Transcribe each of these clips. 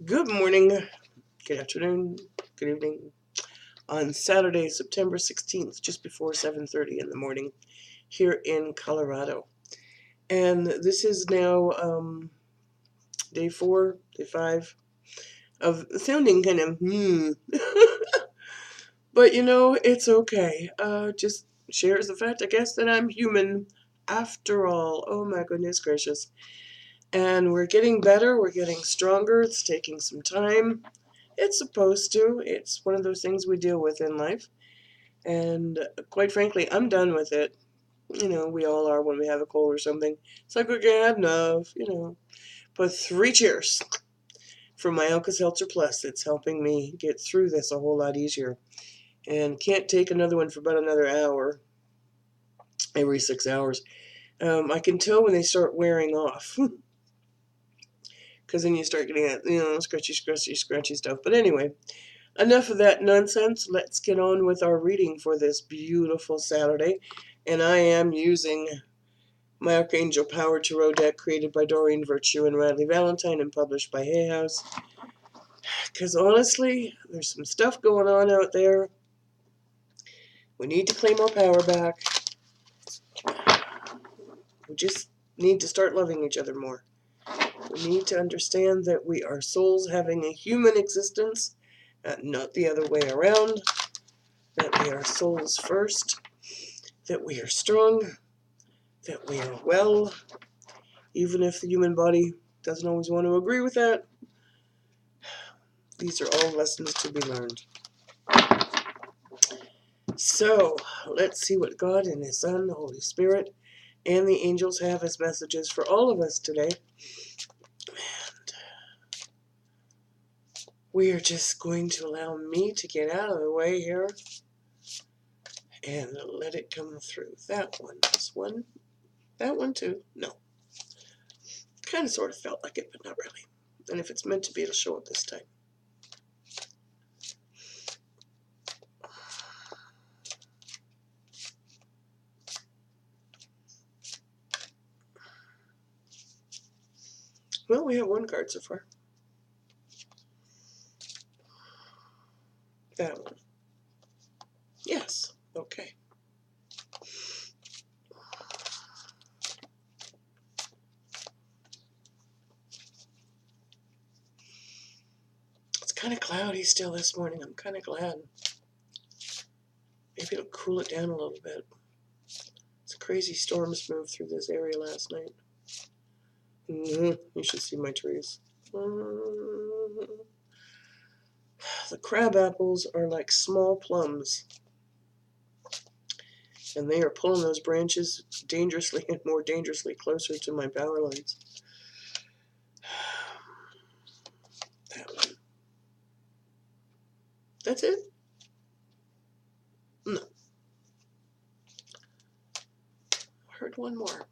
Good morning, good afternoon, good evening. On Saturday, September 16th, just before 7:30 in the morning, here in Colorado. And this is now day 4, day 5 of sounding kind of but it's okay. Just shares the fact, I guess, that I'm human after all. Oh my goodness gracious. And we're getting better, we're getting stronger, it's taking some time. It's supposed to. It's one of those things we deal with in life. And quite frankly, I'm done with it. We all are when we have a cold or something. It's like, okay, I had enough. But 3 cheers for my Alka-Seltzer Plus. It's helping me get through this a whole lot easier. And can't take another one for about another hour, every 6 hours. I can tell when they start wearing off. Because then you start getting that, scratchy stuff. But anyway, enough of that nonsense. Let's get on with our reading for this beautiful Saturday. And I am using my Archangel Power Tarot deck created by Doreen Virtue and Radley Valentine and published by Hay House. Because honestly, there's some stuff going on out there. We need to claim our power back. We just need to start loving each other more. We need to understand that we are souls having a human existence, not the other way around. That we are souls first. That we are strong. That we are well, even if the human body doesn't always want to agree with that. These are all lessons to be learned. So, let's see what God and His Son, the Holy Spirit, and the angels have as messages for all of us today. And we are just going to allow me to get out of the way here and let it come through. That one, this one, that one too. No. Kind of sort of felt like it, but not really. And if it's meant to be, it'll show up this time. Well, we have one card so far. That one. Yes. Okay. It's kind of cloudy still this morning. I'm kind of glad. Maybe it'll cool it down a little bit. It's a crazy storms moved through this area last night. You should see my trees. The crab apples are like small plums. And they are pulling those branches dangerously and more dangerously closer to my power lines. That one. That's it? No. I heard one more.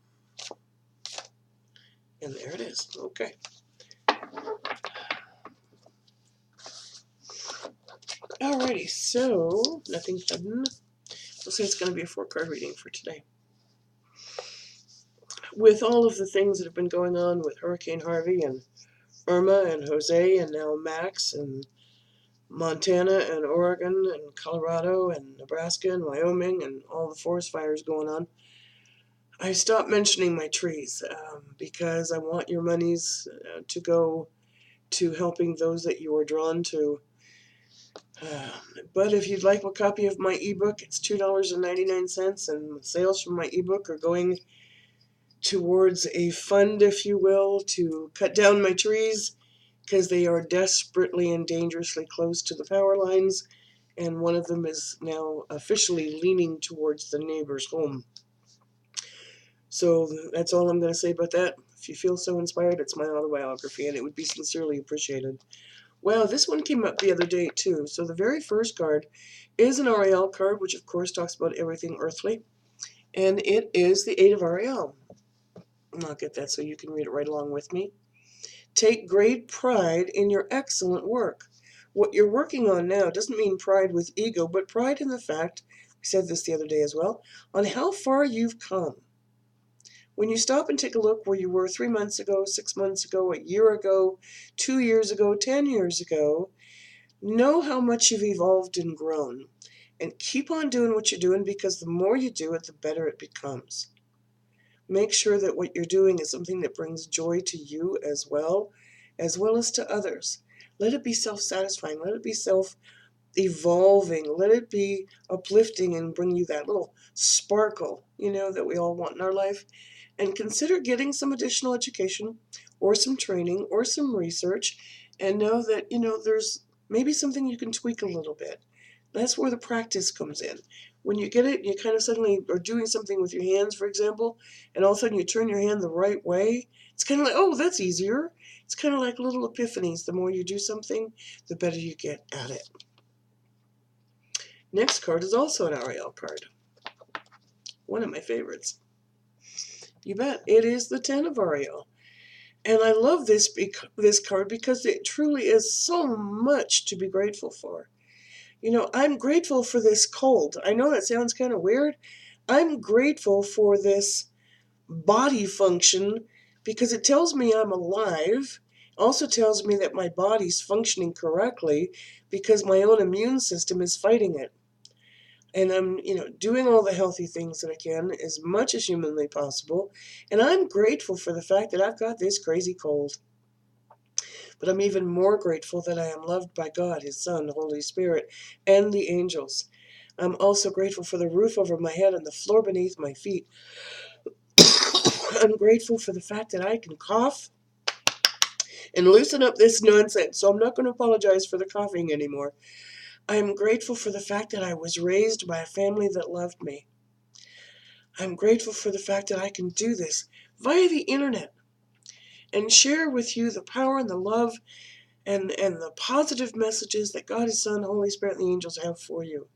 And there it is. Okay. Alrighty, so nothing sudden. We'll say it's going to be a 4-card reading for today. With all of the things that have been going on with Hurricane Harvey and Irma and Jose and now Max and Montana and Oregon and Colorado and Nebraska and Wyoming and all the forest fires going on, I stopped mentioning my trees because I want your monies to go to helping those that you are drawn to. But if you'd like a copy of my ebook, it's $2.99, and sales from my ebook are going towards a fund, if you will, to cut down my trees because they are desperately and dangerously close to the power lines, and one of them is now officially leaning towards the neighbor's home. So that's all I'm going to say about that. If you feel so inspired, it's my autobiography, and it would be sincerely appreciated. Well, this one came up the other day, too. So the very first card is an Ariel card, which, of course, talks about everything earthly. And it is the 8 of Ariel. And I'll get that so you can read it right along with me. Take great pride in your excellent work. What you're working on now doesn't mean pride with ego, but pride in the fact, we said this the other day as well, on how far you've come. When you stop and take a look where you were 3 months ago, 6 months ago, a year ago, 2 years ago, 10 years ago, know how much you've evolved and grown. And keep on doing what you're doing, because the more you do it, the better it becomes. Make sure that what you're doing is something that brings joy to you as well as to others. Let it be self-satisfying. Let it be self-evolving. Let it be uplifting and bring you that little sparkle, that we all want in our life. And consider getting some additional education or some training or some research, and know that, there's maybe something you can tweak a little bit. That's where the practice comes in. When you get it, you kind of suddenly are doing something with your hands, for example, and all of a sudden you turn your hand the right way. It's kind of like, oh, that's easier. It's kind of like little epiphanies. The more you do something, the better you get at it. Next card is also an Ariel card. One of my favorites. You bet. It is the Ten of Ariel. And I love this card because it truly is so much to be grateful for. I'm grateful for this cold. I know that sounds kind of weird. I'm grateful for this body function because it tells me I'm alive. Also tells me that my body's functioning correctly because my own immune system is fighting it. And I'm, doing all the healthy things that I can as much as humanly possible. And I'm grateful for the fact that I've got this crazy cold. But I'm even more grateful that I am loved by God, His Son, the Holy Spirit, and the angels. I'm also grateful for the roof over my head and the floor beneath my feet. I'm grateful for the fact that I can cough and loosen up this nonsense, so I'm not going to apologize for the coughing anymore. I'm grateful for the fact that I was raised by a family that loved me. I'm grateful for the fact that I can do this via the internet and share with you the power and the love and the positive messages that God, His Son, Holy Spirit, and the angels have for you.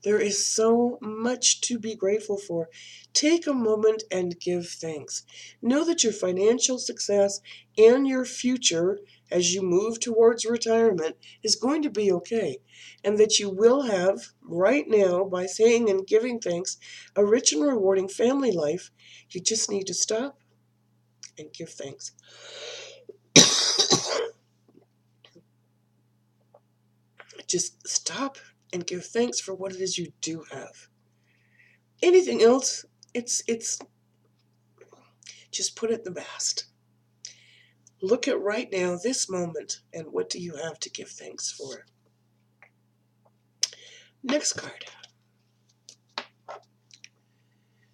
There is so much to be grateful for. Take a moment and give thanks. Know that your financial success and your future as you move towards retirement is going to be okay, and that you will have, right now, by saying and giving thanks, a rich and rewarding family life. You just need to stop and give thanks. Just stop and give thanks for what it is you do have. Anything else, it's just put it in the past. Look at right now, this moment, and what do you have to give thanks for? Next card.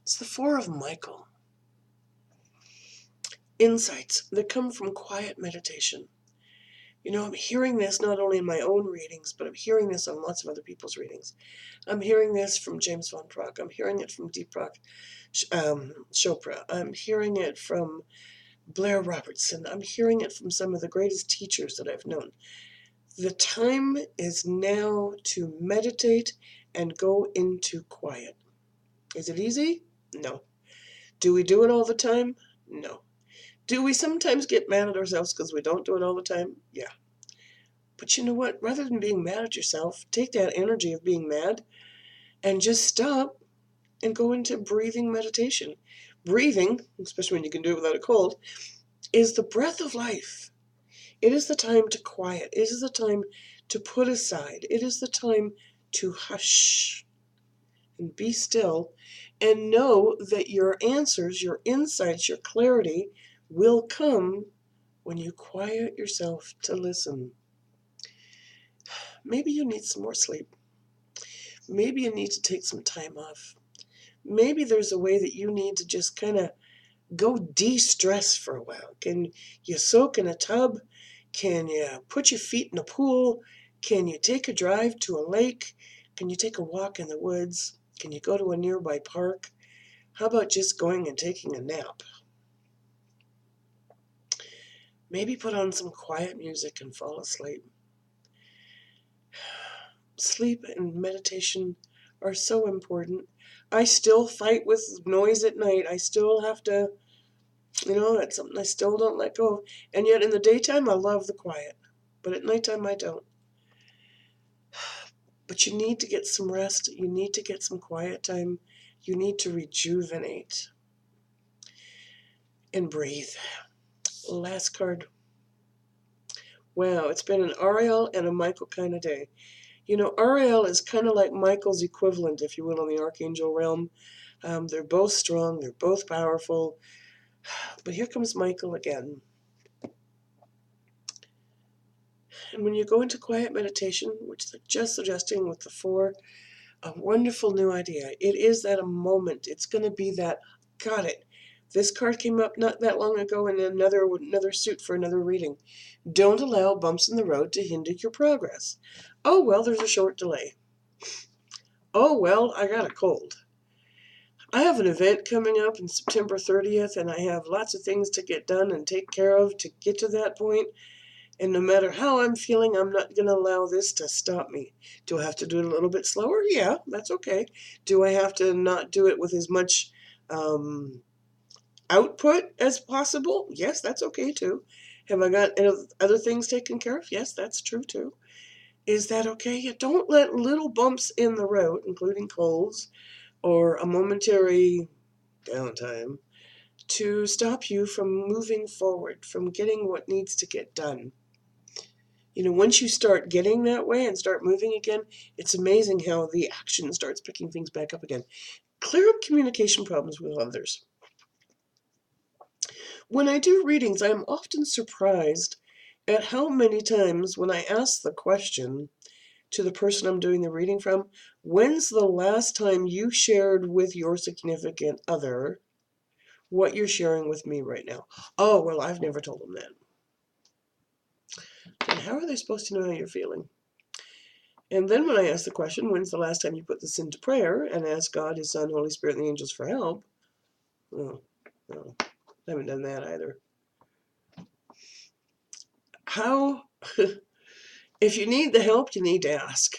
It's the Four of Michael. Insights that come from quiet meditation. I'm hearing this not only in my own readings, but I'm hearing this on lots of other people's readings. I'm hearing this from James Van Praagh. I'm hearing it from Deepak Chopra. I'm hearing it from Blair Robertson. I'm hearing it from some of the greatest teachers that I've known. The time is now to meditate and go into quiet. Is it easy? No. Do we do it all the time? No. Do we sometimes get mad at ourselves because we don't do it all the time? Yeah. But you know what? Rather than being mad at yourself, take that energy of being mad and just stop and go into breathing meditation. Breathing, especially when you can do it without a cold, is the breath of life. It is the time to quiet. It is the time to put aside. It is the time to hush and be still and know that your answers, your insights, your clarity will come when you quiet yourself to listen. Maybe you need some more sleep. Maybe you need to take some time off. Maybe there's a way that you need to just kind of go de-stress for a while. Can you soak in a tub? Can you put your feet in a pool? Can you take a drive to a lake? Can you take a walk in the woods? Can you go to a nearby park? How about just going and taking a nap? Maybe put on some quiet music and fall asleep. Sleep and meditation are so important. I still fight with noise at night. I still have to, that's something I still don't let go of. And yet in the daytime, I love the quiet. But at nighttime, I don't. But you need to get some rest. You need to get some quiet time. You need to rejuvenate. and breathe. Last card. Wow, it's been an Ariel and a Michael kind of day. You know, Ariel is kind of like Michael's equivalent, if you will, in the Archangel realm. They're both strong, they're both powerful. But here comes Michael again. And when you go into quiet meditation, which they're just suggesting with the 4, a wonderful new idea. It is that a moment. It's going to be that, got it. This card came up not that long ago in another suit for another reading. Don't allow bumps in the road to hinder your progress. Oh, well, there's a short delay. Oh, well, I got a cold. I have an event coming up on September 30th, and I have lots of things to get done and take care of to get to that point. And no matter how I'm feeling, I'm not going to allow this to stop me. Do I have to do it a little bit slower? Yeah, that's okay. Do I have to not do it with as much output as possible? Yes, that's okay too. Have I got other things taken care of? Yes, that's true too. Is that okay? Yeah, don't let little bumps in the road, including colds or a momentary downtime, to stop you from moving forward, from getting what needs to get done. You know, once you start getting that way and start moving again, it's amazing how the action starts picking things back up again. Clear up communication problems with others. When I do readings, I am often surprised at how many times when I ask the question to the person I'm doing the reading from, when's the last time you shared with your significant other what you're sharing with me right now? Oh, well, I've never told them that. And how are they supposed to know how you're feeling? And then when I ask the question, when's the last time you put this into prayer and ask God, His Son, Holy Spirit, and the angels for help? Oh, no, I haven't done that either. How, if you need the help, you need to ask.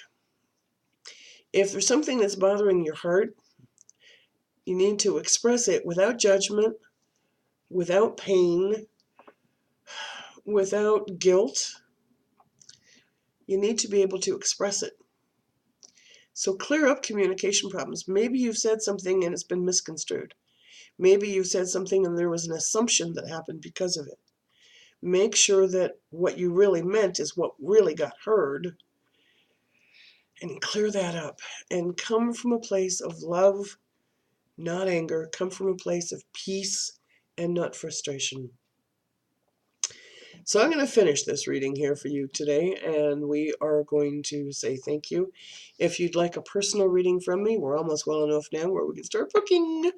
If there's something that's bothering your heart, you need to express it without judgment, without pain, without guilt. You need to be able to express it. So clear up communication problems. Maybe you've said something and it's been misconstrued. Maybe you said something and there was an assumption that happened because of it. Make sure that what you really meant is what really got heard, and clear that up. And come from a place of love, not anger. Come from a place of peace and not frustration. So I'm going to finish this reading here for you today, and we are going to say thank you. If you'd like a personal reading from me, we're almost well enough now where we can start booking,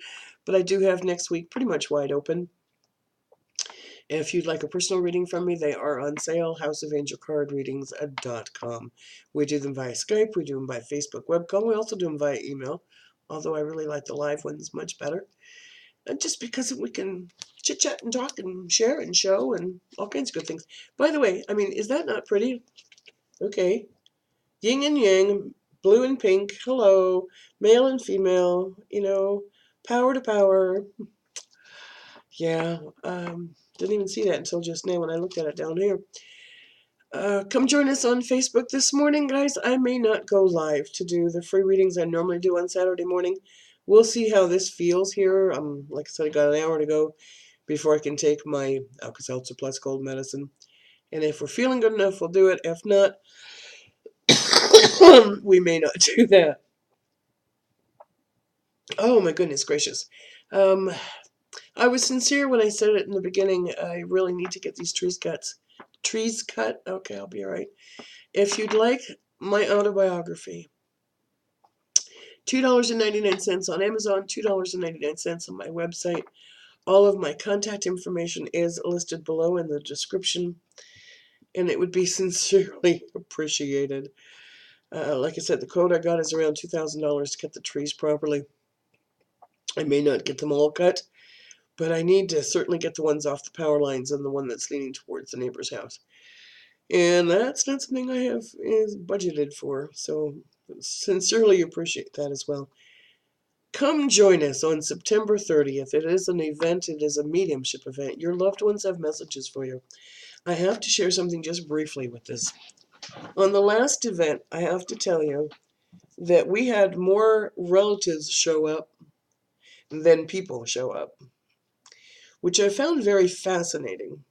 but I do have next week pretty much wide open. If you'd like a personal reading from me, they are on sale, houseofangelcardreadings.com. We do them via Skype, we do them by Facebook web call, we also do them via email, although I really like the live ones much better. And just because we can chit-chat and talk and share and show and all kinds of good things. By the way, I mean, is that not pretty? Okay. Yin and yang, blue and pink, hello, male and female, you know, power to power. Yeah, didn't even see that until just now when I looked at it down here. Come join us on Facebook this morning, guys. I may not go live to do the free readings I normally do on Saturday morning. We'll see how this feels here. Like I said, I got an hour to go before I can take my Alka-Seltzer Plus cold medicine. And if we're feeling good enough, we'll do it. If not, we may not do that. Oh, my goodness gracious. I was sincere when I said it in the beginning. I really need to get these trees cut. Trees cut? Okay, I'll be all right. If you'd like my autobiography, $2.99 on Amazon, $2.99 on my website. All of my contact information is listed below in the description, and it would be sincerely appreciated. Like I said, the quote I got is around $2,000 to cut the trees properly. I may not get them all cut, but I need to certainly get the ones off the power lines and the one that's leaning towards the neighbor's house. And that's not something I have is budgeted for, so sincerely appreciate that as well. Come join us on September 30th. It is an event. It is a mediumship event. Your loved ones have messages for you. I have to share something just briefly with this. On the last event, I have to tell you that we had more relatives show up than people show up. which I found very fascinating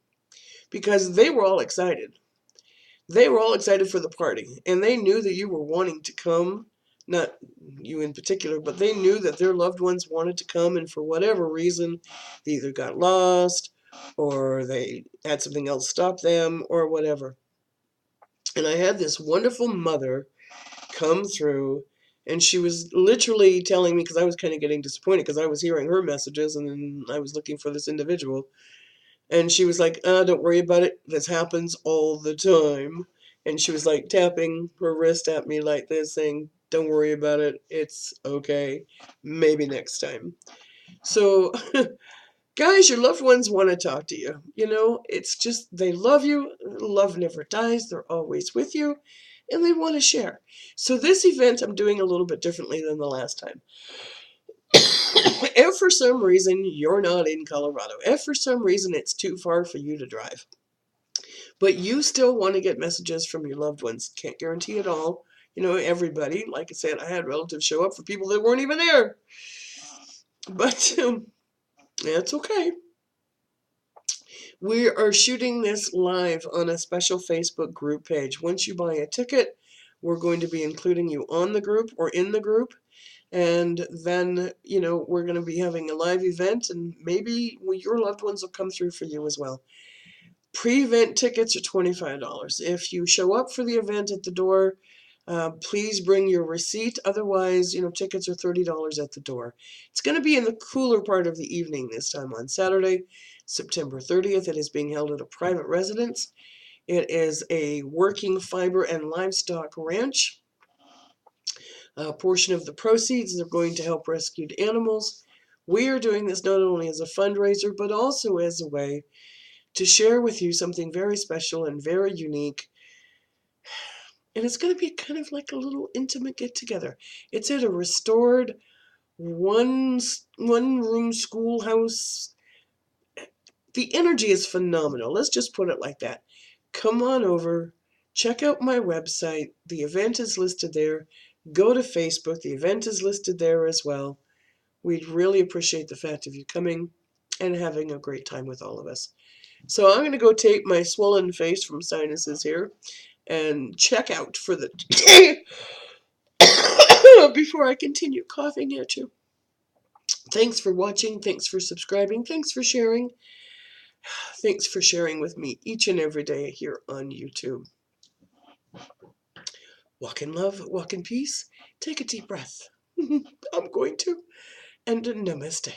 because they were all excited. They were all excited for the party, and they knew that you were wanting to come, not you in particular, but they knew that their loved ones wanted to come, and for whatever reason, they either got lost or they had something else stop them or whatever. And I had this wonderful mother come through, and she was literally telling me, because I was kind of getting disappointed because I was hearing her messages and then I was looking for this individual. And she was like, don't worry about it. This happens all the time. And she was like tapping her wrist at me like this, saying, don't worry about it. It's okay. Maybe next time. So, guys, your loved ones want to talk to you. You know, it's just they love you. Love never dies. They're always with you. And they want to share. So, this event I'm doing a little bit differently than the last time. If for some reason you're not in Colorado, if for some reason it's too far for you to drive, but you still want to get messages from your loved ones, can't guarantee it all. You know, everybody, like I said, I had relatives show up for people that weren't even there. But that's okay. We are shooting this live on a special Facebook group page. Once you buy a ticket, we're going to be including you on the group or in the group. And then, you know, we're going to be having a live event, and maybe your loved ones will come through for you as well. Pre-event tickets are $25. If you show up for the event at the door, please bring your receipt. Otherwise, you know, tickets are $30 at the door. It's going to be in the cooler part of the evening this time on Saturday, September 30th. It is being held at a private residence. It is a working fiber and livestock ranch. A portion of the proceeds are going to help rescued animals. We are doing this not only as a fundraiser, but also as a way to share with you something very special and very unique. And it's going to be kind of like a little intimate get-together. It's at a restored one-room schoolhouse. The energy is phenomenal. Let's just put it like that. Come on over. Check out my website. The event is listed there. Go to Facebook. The event is listed there as well. We'd really appreciate the fact of you coming and having a great time with all of us. So I'm going to go take my swollen face from sinuses here and check out for the day before I continue coughing at you. Thanks for watching. Thanks for subscribing. Thanks for sharing. Thanks for sharing with me each and every day here on YouTube. Walk in love, walk in peace. Take a deep breath. I'm going to. And namaste.